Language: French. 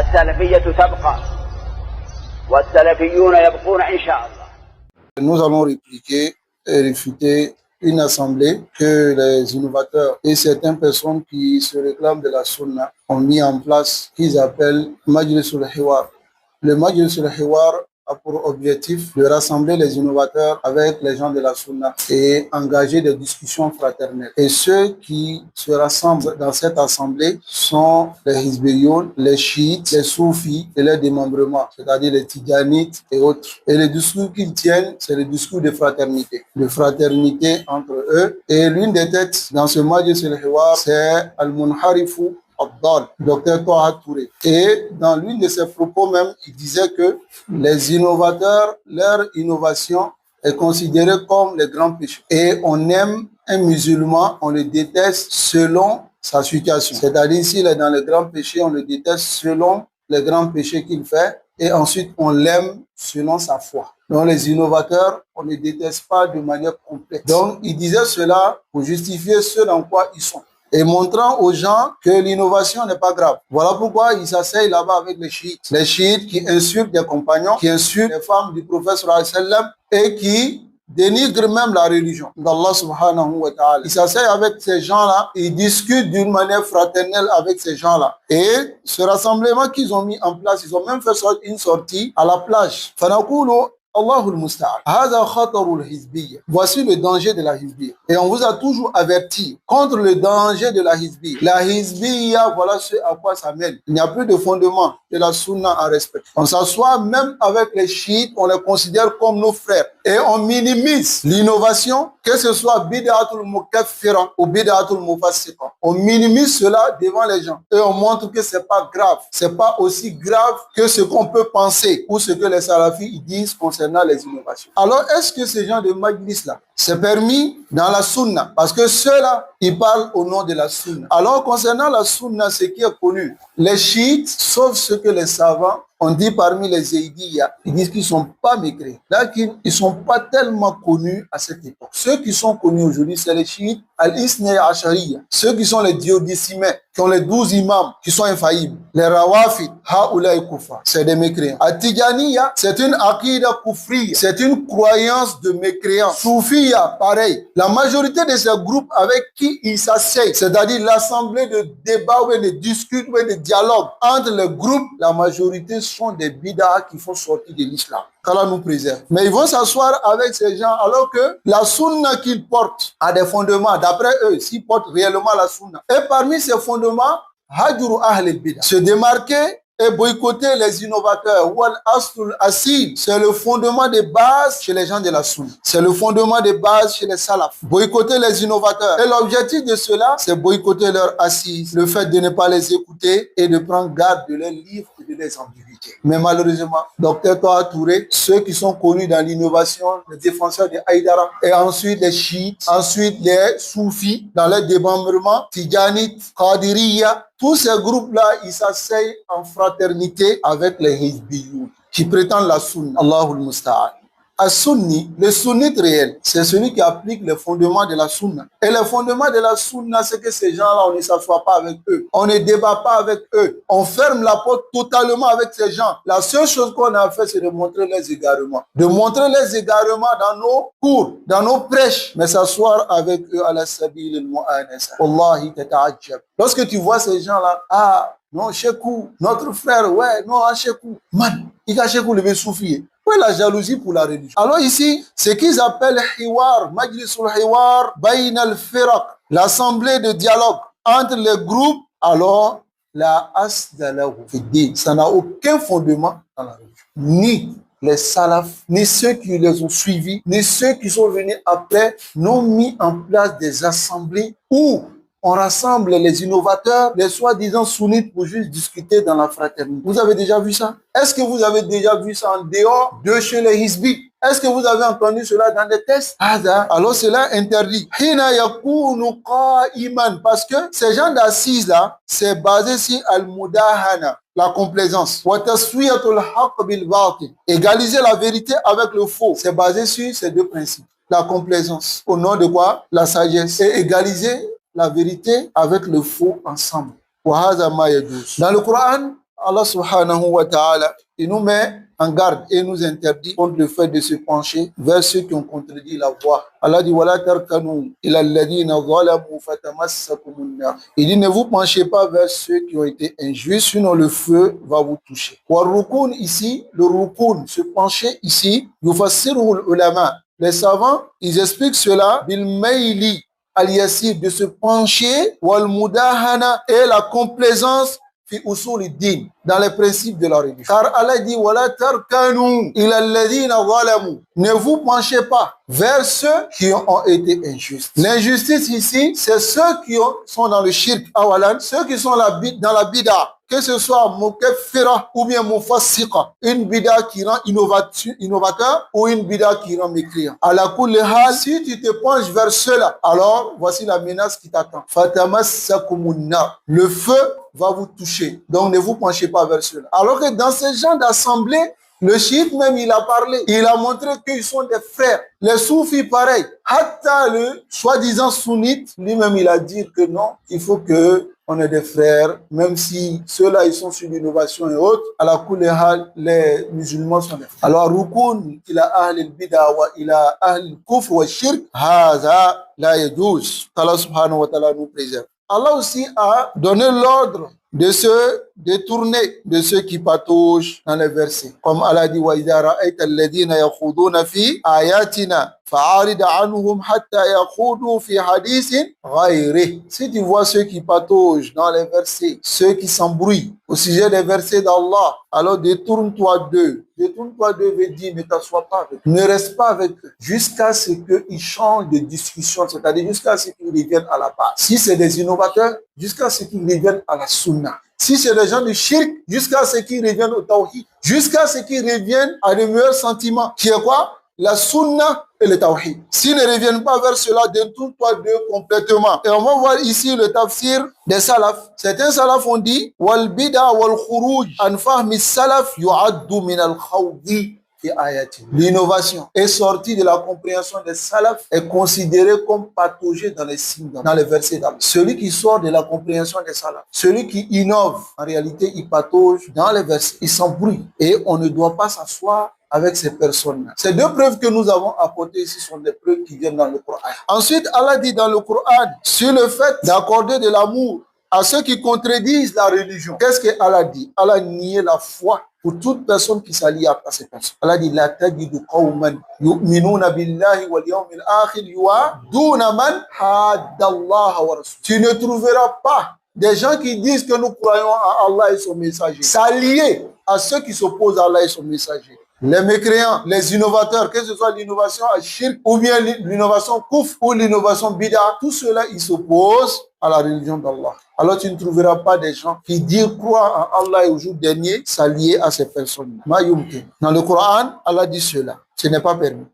السلفية تبقى والسلفيون يبقون إن شاء الله. Nous allons répliquer et réfuter une assemblée que les innovateurs et certaines personnes qui se réclament de la sunna ont mis en place, qu'ils appellent Majlis al-Hiwar. Le Majlis al-Hiwar a pour objectif de rassembler les innovateurs avec les gens de la sunna et engager des discussions fraternelles. Et ceux qui se rassemblent dans cette assemblée sont les Hizbiyoun, les chiites, les soufis et les démembrements, c'est-à-dire les tidjanites et autres. Et le discours qu'ils tiennent, c'est le discours de fraternité entre eux. Et l'une des têtes dans ce Majlis al-Hiwar, c'est Al-Munharifu Abdal, Dr Toha Touré. Et dans l'une de ses propos même, il disait que les innovateurs, leur innovation est considérée comme les grands péchés. Et on aime un musulman, on le déteste selon sa situation. C'est-à-dire s'il est dans les grands péchés, on le déteste selon les grands péchés qu'il fait. Et ensuite, on l'aime selon sa foi. Donc, les innovateurs, on ne les déteste pas de manière complète. Donc, il disait cela pour justifier ce dans quoi ils sont. Et montrant aux gens que l'innovation n'est pas grave. Voilà pourquoi ils s'asseyent là-bas avec les chiites. Les chiites qui insultent des compagnons, qui insultent les femmes du prophète sallallahu alayhi wa sallam et qui dénigrent même la religion d'Allah subhanahu wa ta'ala. Ils s'asseyent avec ces gens-là, ils discutent d'une manière fraternelle avec ces gens-là. Et ce rassemblement qu'ils ont mis en place, ils ont même fait une sortie à la plage. Allahul Musta'an. Voici le danger de la hizbiyya. Et on vous a toujours averti contre le danger de la hizbiyya. La hizbiyya, voilà ce à quoi ça mène. Il n'y a plus de fondement de la sunna à respecter. On s'assoit même avec les chiites, on les considère comme nos frères. Et on minimise l'innovation, que ce soit bid'atul mukaffira ou bid'atul mufassiqa. On minimise cela devant les gens. Et on montre que c'est pas grave. C'est pas aussi grave que ce qu'on peut penser ou ce que les salafis disent concernant les innovations. Alors, est-ce que ces gens de Majlis-là, c'est permis dans la sunna? Parce que ceux-là, ils parlent au nom de la sunna. Alors, concernant la sunna, ce qui est connu, les chiites, sauf ce que les savants on dit parmi les Zaydiyya, ils disent qu'ils ne sont pas mécréants. Là, ils ne sont pas tellement connus à cette époque. Ceux qui sont connus aujourd'hui, c'est les chiites al-Isnay Ashariya. Ceux qui sont les diodécimais, qui ont les 12 imams, qui sont infaillibles. Les Rawafid, Ha'ulay Kufa, c'est des mécréants. At-Tijaniya, c'est une aqida kufriya, c'est une croyance de mécréants. Soufiya, pareil. La majorité de ces groupes avec qui ils s'asseyent, c'est-à-dire l'assemblée de débat ou de discussion ou de dialogue entre les groupes, la majorité sont des bid'ah qui font sortir de l'islam. Qu'Allah nous préserve. Mais ils vont s'asseoir avec ces gens alors que la sunna qu'ils portent a des fondements. D'après eux, s'ils portent réellement la sunna. Et parmi ces fondements, hajru ahl al-bid'ah, se démarquer et boycotter les innovateurs. Wal aslul asil, c'est le fondement de base chez les gens de la sunna. C'est le fondement de base chez les salafs. Boycotter les innovateurs. Et l'objectif de cela, c'est boycotter leur assise, le fait de ne pas les écouter et de prendre garde de leurs livres et de leurs ambiguïtés. Mais malheureusement, Dr Toha Touré, ceux qui sont connus dans l'innovation, les défenseurs de Haïdara, et ensuite les chiites, ensuite les soufis, dans les démembrements, Tidjanites, Qadiriya, tous ces groupes-là, ils s'asseyent en fraternité avec les Hizbiyoun, qui prétendent la sunna. Allahul Musta'an. As-Sunni, le sunnite réel, c'est celui qui applique les fondements de la sunna. Et les fondements de la sunna, c'est que ces gens-là, on ne s'assoit pas avec eux. On ne débat pas avec eux. On ferme la porte totalement avec ces gens. La seule chose qu'on a fait, c'est de montrer les égarements. De montrer les égarements dans nos cours, dans nos prêches. Mais s'asseoir avec eux à la sabil al-mu'anasa. Wallahi tata'ajjab. Lorsque tu vois ces gens-là, non, Chekou, notre frère, ouais, non, Chekou. Man, il a Chekou le soufier. Où est la jalousie pour la religion? Alors ici, ce qu'ils appellent Hiwar, Majlisul Hiwar, Bayn al-Firaq, l'assemblée de dialogue entre les groupes, alors la asdalahu fi-din, ça n'a aucun fondement dans la religion. Ni les salafs, ni ceux qui les ont suivis, ni ceux qui sont venus après, n'ont mis en place des assemblées où on rassemble les innovateurs, les soi-disant sunnites pour juste discuter dans la fraternité. Vous avez déjà vu ça? Est-ce que vous avez déjà vu ça en dehors de chez les Hizbi? Est-ce que vous avez entendu cela dans des tests? Alors cela interdit. Parce que ces gens d'assises là, c'est basé sur al-mudahana, la complaisance. Égaliser la vérité avec le faux. C'est basé sur ces deux principes. La complaisance. Au nom de quoi? La sagesse. Et égaliser la vérité avec le faux ensemble. Dans le Coran, Allah subhanahu wa ta'ala, il nous met en garde et nous interdit contre le fait de se pencher vers ceux qui ont contredit la voie. Allah dit wala tarkanu ila alladhina zalamu fatamassakumun nar. Il dit ne vous penchez pas vers ceux qui ont été injustes, sinon le feu va vous toucher. Wa rukun ici, le rukun, se pencher ici, yufassiruhu ulama. Les savants, ils expliquent cela bil mayli al-yassir, de se pencher, wal mudahana, et la complaisance fi usul din, dans les principes de la religion. Car Allah dit wala tarkanu ila alladhina zalamu. Ne vous penchez pas vers ceux qui ont été injustes. L'injustice ici, c'est ceux qui sont dans le shirk awalan, ceux qui sont dans la bid'a, que ce soit mukaffira ou bien mufassiqa, une bid'a qui rend innovateur ou une bid'a qui rend mécréant. Ala kulli hal, si tu te penches vers cela, alors voici la menace qui t'attend. Fatamassakumun nar. Le feu va vous toucher. Donc ne vous penchez pas vers cela. Alors que dans ce genre d'assemblée, le chiite même, il a parlé. Il a montré qu'ils sont des frères. Les soufis, pareil. Hatta le soi-disant sunnite, lui-même, il a dit que non, il faut que on est des frères, même si ceux-là, ils sont sur l'innovation et autres. À la kulehal, les musulmans sont des frères. Alors, rukun ila ahl al-bid'a wa ila ahl al-kufr wa shirk, haza la yajuz. Allah subhanahu wa ta'ala nous préserve. Allah aussi a donné l'ordre de se détourner de ceux qui pataugent dans les versets. Comme Allah dit, وَإِذَا رَأَيْتَ الَّذِينَ يَخُوضُونَ فِي آيَاتِنَا فَأَعْرِضْ عَنْهُمْ حَتَّى يَخُوضُوا فِي حَدِيثٍ غَيْرِهِ. Si tu vois ceux qui pataugent dans les versets, ceux qui s'embrouillent au sujet des versets d'Allah, alors détourne-toi d'eux. Détourne-toi d'eux veut dire ne t'assois pas avec eux. Ne reste pas avec eux jusqu'à ce qu'ils changent de discussion, c'est-à-dire jusqu'à ce qu'ils reviennent à la base. Si c'est des innovateurs, jusqu'à ce qu'ils reviennent à la sunna. Si c'est des gens du shirk, jusqu'à ce qu'ils reviennent au tawhid, jusqu'à ce qu'ils reviennent à de meilleurs sentiments, qui est quoi? La sunna et le tawhid. S'ils ne reviennent pas vers cela, détourne-toi d'eux complètement. Et on va voir ici le tafsir des salafs. Certains salafs ont dit wal bida wal khuruj an fahmi salaf yu'addu min al khawdi. L'innovation est sortie de la compréhension des salafs, est considérée comme pathogène dans les signes, dans les versets d'Allah. Celui qui sort de la compréhension des salafs, celui qui innove, en réalité, il patauge dans les versets, il s'embrouille. Et on ne doit pas s'asseoir avec ces personnes-là. Ces deux preuves que nous avons apportées ici sont des preuves qui viennent dans le Coran. Ensuite, Allah dit dans le Coran sur le fait d'accorder de l'amour à ceux qui contredisent la religion. Qu'est-ce que Allah dit? Allah nie la foi pour toute personne qui s'allie à ces personnes. Allah dit la tajidu qawman yu'minuna billahi wal yawmil akhir yu'aduna man hadda Allah wa rasul. Tu ne trouveras pas des gens qui disent que nous croyons à Allah et son messager s'allier à ceux qui s'opposent à Allah et son messager. Les mécréants, les innovateurs, que ce soit l'innovation à shirk ou bien l'innovation kouf ou l'innovation bid'a, tout cela, ils s'opposent à la religion d'Allah. Alors tu ne trouveras pas des gens qui disent croire en Allah et au jour dernier s'allier à ces personnes. Dans le Coran, Allah dit cela. Ce n'est pas permis.